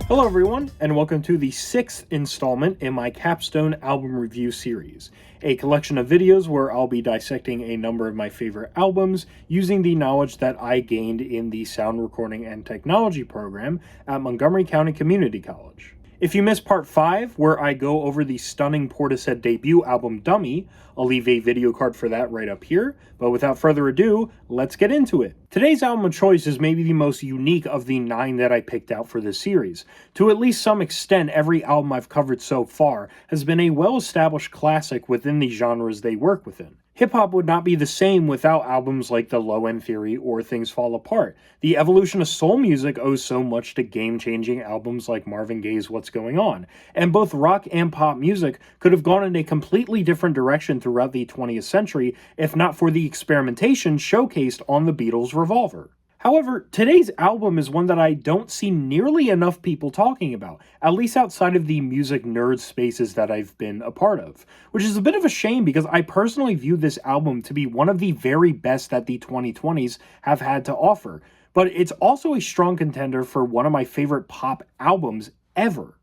Hello everyone, and welcome to the 6th installment in my Capstone album review series, a collection of videos where I'll be dissecting a number of my favorite albums using the knowledge that I gained in the sound recording and technology program at Montgomery County Community College. If you missed part 5, where I go over the stunning Portishead debut album Dummy, I'll leave a video card for that right up here, but without further ado, let's get into it. Today's album of choice is maybe the most unique of the 9 that I picked out for this series. To at least some extent, every album I've covered so far has been a well-established classic within the genres they work within. Hip-hop would not be the same without albums like The Low End Theory or Things Fall Apart. The evolution of soul music owes so much to game-changing albums like Marvin Gaye's What's Going On, and both rock and pop music could have gone in a completely different direction throughout the 20th century if not for the experimentation showcased on the Beatles' Revolver. However, today's album is one that I don't see nearly enough people talking about, at least outside of the music nerd spaces that I've been a part of, which is a bit of a shame because I personally view this album to be one of the very best that the 2020s have had to offer, but it's also a strong contender for one of my favorite pop albums ever.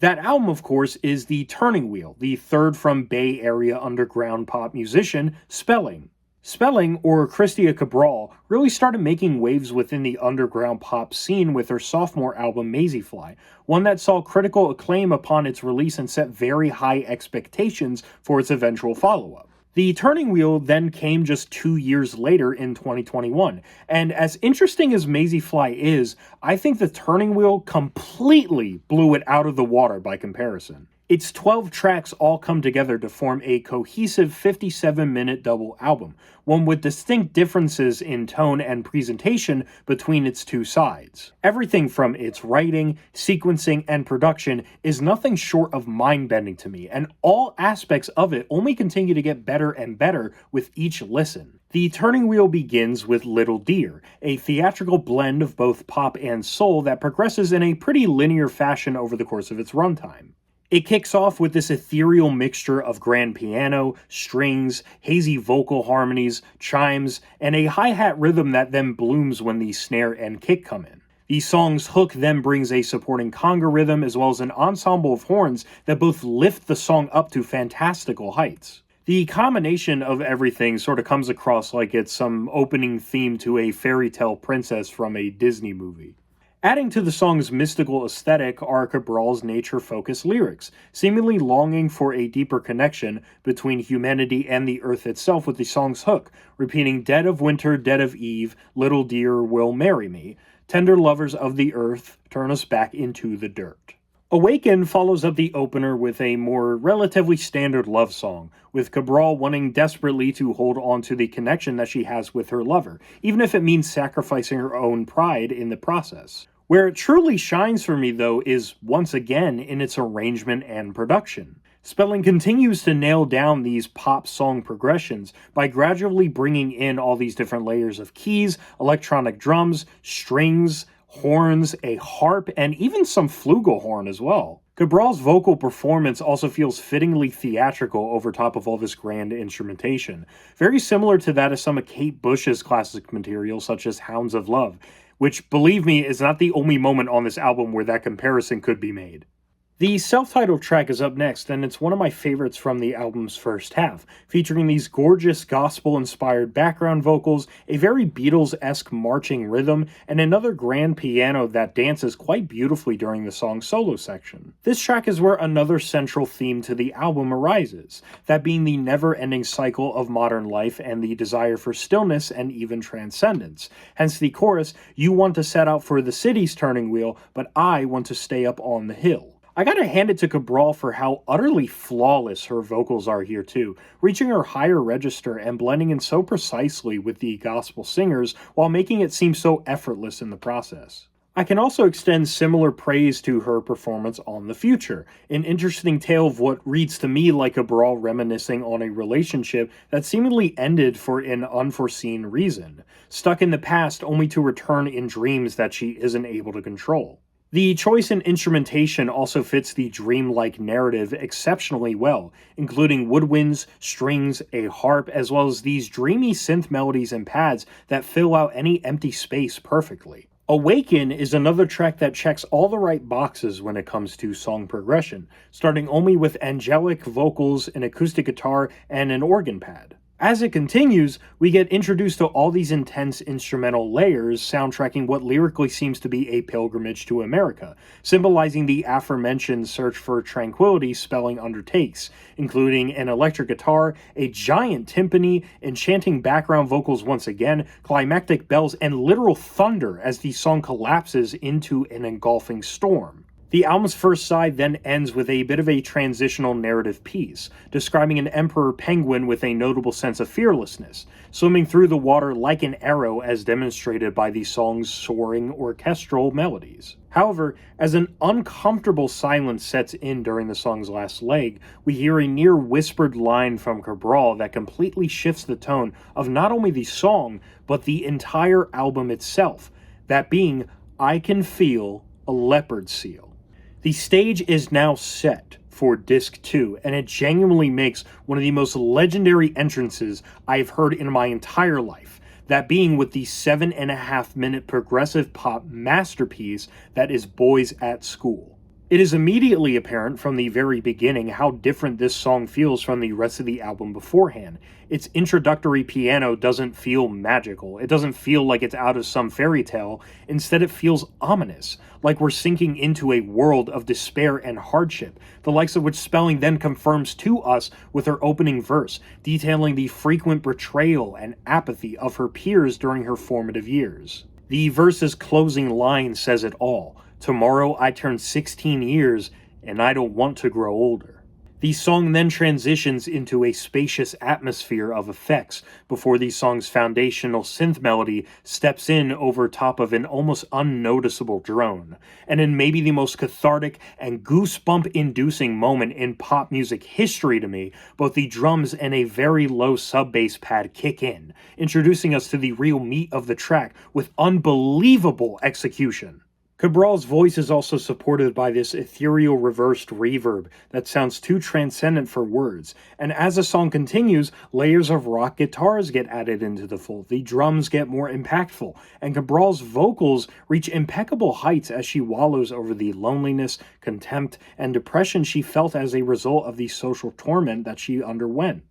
That album, of course, is The Turning Wheel, the third from Bay Area underground pop musician Spelling. Spelling, or Christia Cabral, really started making waves within the underground pop scene with her sophomore album Mazyfly, one that saw critical acclaim upon its release and set very high expectations for its eventual follow-up. The Turning Wheel then came just 2 years later in 2021, and as interesting as Mazyfly is, I think The Turning Wheel completely blew it out of the water by comparison. Its 12 tracks all come together to form a cohesive 57-minute double album, one with distinct differences in tone and presentation between its two sides. Everything from its writing, sequencing, and production is nothing short of mind-bending to me, and all aspects of it only continue to get better and better with each listen. The Turning Wheel begins with Little Deer, a theatrical blend of both pop and soul that progresses in a pretty linear fashion over the course of its runtime. It kicks off with this ethereal mixture of grand piano, strings, hazy vocal harmonies, chimes, and a hi-hat rhythm that then blooms when the snare and kick come in. The song's hook then brings a supporting conga rhythm as well as an ensemble of horns that both lift the song up to fantastical heights. The combination of everything sort of comes across like it's some opening theme to a fairy tale princess from a Disney movie. Adding to the song's mystical aesthetic are Cabral's nature-focused lyrics, seemingly longing for a deeper connection between humanity and the earth itself with the song's hook, repeating "Dead of winter, dead of eve, little deer will marry me. Tender lovers of the earth, turn us back into the dirt." Awaken follows up the opener with a more relatively standard love song, with Cabral wanting desperately to hold on to the connection that she has with her lover, even if it means sacrificing her own pride in the process. Where it truly shines for me, though, is once again in its arrangement and production. Spelling continues to nail down these pop song progressions by gradually bringing in all these different layers of keys, electronic drums, strings, horns, a harp, and even some flugelhorn as well. Cabral's vocal performance also feels fittingly theatrical over top of all this grand instrumentation, very similar to that of some of Kate Bush's classic material such as Hounds of Love, which, believe me, is not the only moment on this album where that comparison could be made. The self-titled track is up next, and it's one of my favorites from the album's first half, featuring these gorgeous gospel-inspired background vocals, a very Beatles-esque marching rhythm, and another grand piano that dances quite beautifully during the song's solo section. This track is where another central theme to the album arises, that being the never-ending cycle of modern life and the desire for stillness and even transcendence. Hence the chorus, "You want to set out for the city's turning wheel, but I want to stay up on the hill." I gotta hand it to Cabral for how utterly flawless her vocals are here too, reaching her higher register and blending in so precisely with the gospel singers while making it seem so effortless in the process. I can also extend similar praise to her performance on The Future, an interesting tale of what reads to me like Cabral reminiscing on a relationship that seemingly ended for an unforeseen reason, stuck in the past only to return in dreams that she isn't able to control. The choice in instrumentation also fits the dreamlike narrative exceptionally well, including woodwinds, strings, a harp, as well as these dreamy synth melodies and pads that fill out any empty space perfectly. Awaken is another track that checks all the right boxes when it comes to song progression, starting only with angelic vocals, an acoustic guitar, and an organ pad. As it continues, we get introduced to all these intense instrumental layers, soundtracking what lyrically seems to be a pilgrimage to America, symbolizing the aforementioned search for tranquility Spelling undertakes, including an electric guitar, a giant timpani, enchanting background vocals once again, climactic bells, and literal thunder as the song collapses into an engulfing storm. The album's first side then ends with a bit of a transitional narrative piece, describing an emperor penguin with a notable sense of fearlessness, swimming through the water like an arrow as demonstrated by the song's soaring orchestral melodies. However, as an uncomfortable silence sets in during the song's last leg, we hear a near whispered line from Cabral that completely shifts the tone of not only the song, but the entire album itself, that being, "I can feel a leopard seal." The stage is now set for Disc 2, and it genuinely makes one of the most legendary entrances I've heard in my entire life, that being with the 7.5-minute progressive pop masterpiece that is Boys at School. It is immediately apparent from the very beginning how different this song feels from the rest of the album beforehand. Its introductory piano doesn't feel magical. It doesn't feel like it's out of some fairy tale. Instead, it feels ominous, like we're sinking into a world of despair and hardship, the likes of which Spelling then confirms to us with her opening verse, detailing the frequent betrayal and apathy of her peers during her formative years. The verse's closing line says it all. "Tomorrow I turn 16 years, and I don't want to grow older." The song then transitions into a spacious atmosphere of effects before the song's foundational synth melody steps in over top of an almost unnoticeable drone. And in maybe the most cathartic and goosebump-inducing moment in pop music history to me, both the drums and a very low sub-bass pad kick in, introducing us to the real meat of the track with unbelievable execution. Cabral's voice is also supported by this ethereal reversed reverb that sounds too transcendent for words, and as the song continues, layers of rock guitars get added into the fold, the drums get more impactful, and Cabral's vocals reach impeccable heights as she wallows over the loneliness, contempt, and depression she felt as a result of the social torment that she underwent.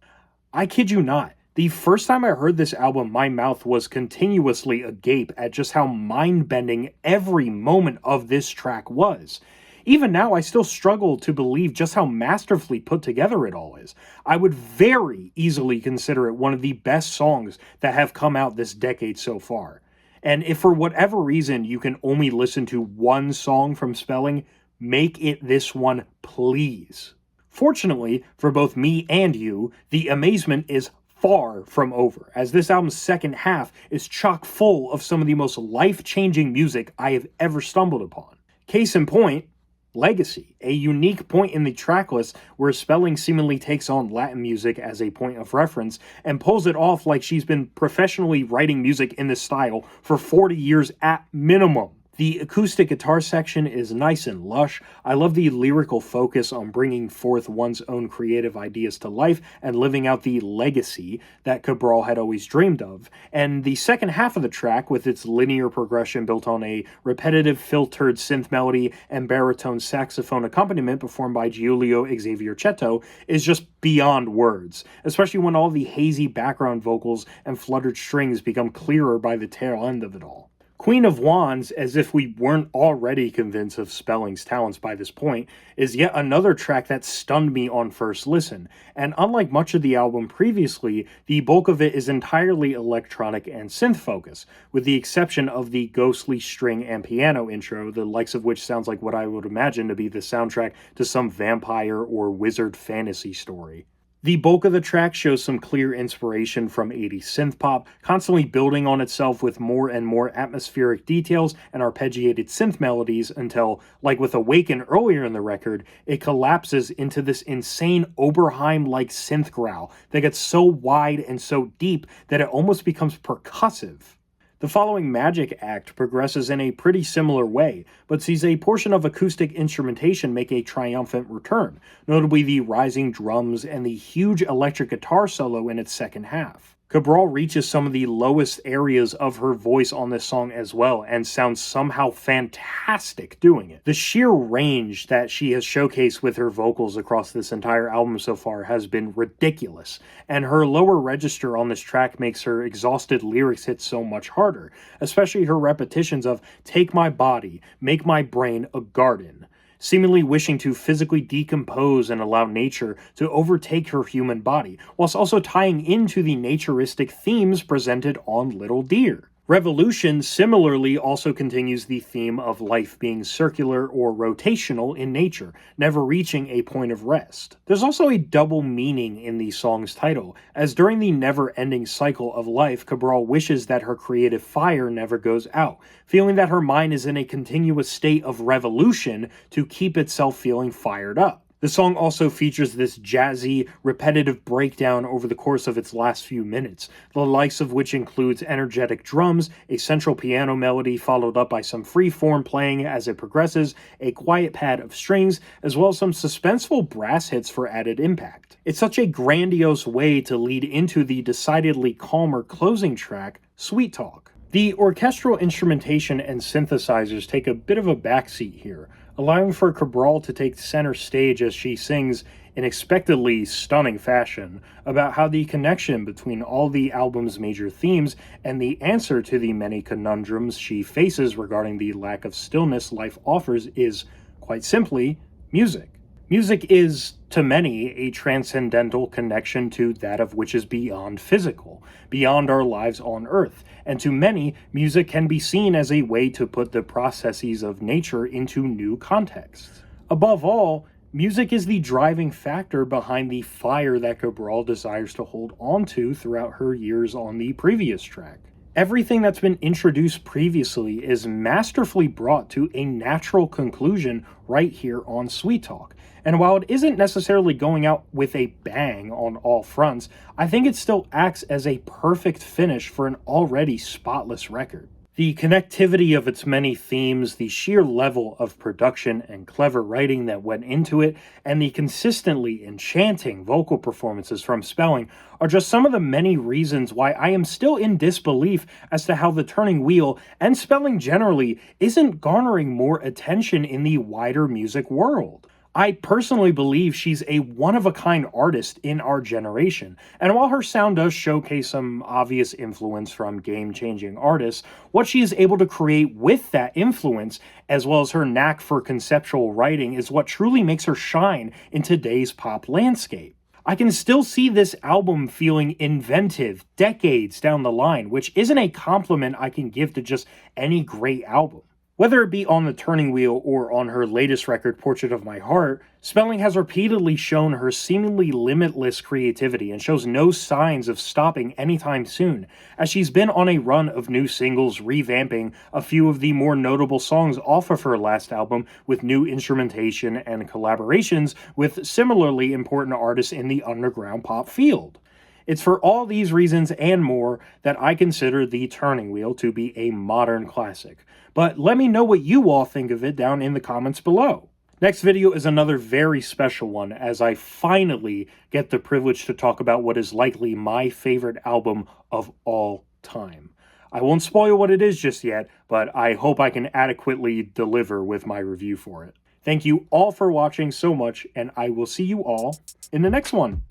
I kid you not. The first time I heard this album, my mouth was continuously agape at just how mind-bending every moment of this track was. Even now, I still struggle to believe just how masterfully put together it all is. I would very easily consider it one of the best songs that have come out this decade so far. And if for whatever reason you can only listen to one song from Spelling, make it this one, please. Fortunately, for both me and you, the amazement is far from over, as this album's second half is chock full of some of the most life-changing music I have ever stumbled upon. Case in point, Legacy, a unique point in the tracklist where Spelling seemingly takes on Latin music as a point of reference and pulls it off like she's been professionally writing music in this style for 40 years at minimum. The acoustic guitar section is nice and lush. I love the lyrical focus on bringing forth one's own creative ideas to life and living out the legacy that Cabral had always dreamed of. And the second half of the track, with its linear progression built on a repetitive filtered synth melody and baritone saxophone accompaniment performed by Giulio Xavier Cetto, is just beyond words, especially when all the hazy background vocals and fluttered strings become clearer by the tail end of it all. Queen of Wands, as if we weren't already convinced of Spelling's talents by this point, is yet another track that stunned me on first listen, and unlike much of the album previously, the bulk of it is entirely electronic and synth-focused, with the exception of the ghostly string and piano intro, the likes of which sounds like what I would imagine to be the soundtrack to some vampire or wizard fantasy story. The bulk of the track shows some clear inspiration from 80s synthpop, constantly building on itself with more and more atmospheric details and arpeggiated synth melodies until, like with Awaken earlier in the record, it collapses into this insane Oberheim-like synth growl that gets so wide and so deep that it almost becomes percussive. The following Magic Act progresses in a pretty similar way, but sees a portion of acoustic instrumentation make a triumphant return, notably the rising drums and the huge electric guitar solo in its second half. Cabral reaches some of the lowest areas of her voice on this song as well, and sounds somehow fantastic doing it. The sheer range that she has showcased with her vocals across this entire album so far has been ridiculous, and her lower register on this track makes her exhausted lyrics hit so much harder, especially her repetitions of "take my body, make my brain a garden," seemingly wishing to physically decompose and allow nature to overtake her human body, whilst also tying into the naturistic themes presented on Little Deer. Revolution similarly also continues the theme of life being circular or rotational in nature, never reaching a point of rest. There's also a double meaning in the song's title, as during the never-ending cycle of life, Cabral wishes that her creative fire never goes out, feeling that her mind is in a continuous state of revolution to keep itself feeling fired up. The song also features this jazzy, repetitive breakdown over the course of its last few minutes, the likes of which includes energetic drums, a central piano melody followed up by some free-form playing as it progresses, a quiet pad of strings, as well as some suspenseful brass hits for added impact. It's such a grandiose way to lead into the decidedly calmer closing track, Sweet Talk. The orchestral instrumentation and synthesizers take a bit of a backseat here, allowing for Cabral to take center stage as she sings in expectedly stunning fashion about how the connection between all the album's major themes and the answer to the many conundrums she faces regarding the lack of stillness life offers is, quite simply, music. Music is, to many, a transcendental connection to that of which is beyond physical, beyond our lives on Earth, and to many, music can be seen as a way to put the processes of nature into new contexts. Above all, music is the driving factor behind the fire that Cabral desires to hold on to throughout her years on the previous track. Everything that's been introduced previously is masterfully brought to a natural conclusion right here on Sweet Talk. And while it isn't necessarily going out with a bang on all fronts, I think it still acts as a perfect finish for an already spotless record. The connectivity of its many themes, the sheer level of production and clever writing that went into it, and the consistently enchanting vocal performances from Spelling are just some of the many reasons why I am still in disbelief as to how The Turning Wheel, and Spelling generally, isn't garnering more attention in the wider music world. I personally believe she's a one-of-a-kind artist in our generation, and while her sound does showcase some obvious influence from game-changing artists, what she is able to create with that influence, as well as her knack for conceptual writing, is what truly makes her shine in today's pop landscape. I can still see this album feeling inventive decades down the line, which isn't a compliment I can give to just any great album. Whether it be on The Turning Wheel or on her latest record, Portrait of My Heart, Spelling has repeatedly shown her seemingly limitless creativity and shows no signs of stopping anytime soon, as she's been on a run of new singles revamping a few of the more notable songs off of her last album with new instrumentation and collaborations with similarly important artists in the underground pop field. It's for all these reasons and more that I consider The Turning Wheel to be a modern classic. But let me know what you all think of it down in the comments below. Next video is another very special one, as I finally get the privilege to talk about what is likely my favorite album of all time. I won't spoil what it is just yet, but I hope I can adequately deliver with my review for it. Thank you all for watching so much, and I will see you all in the next one.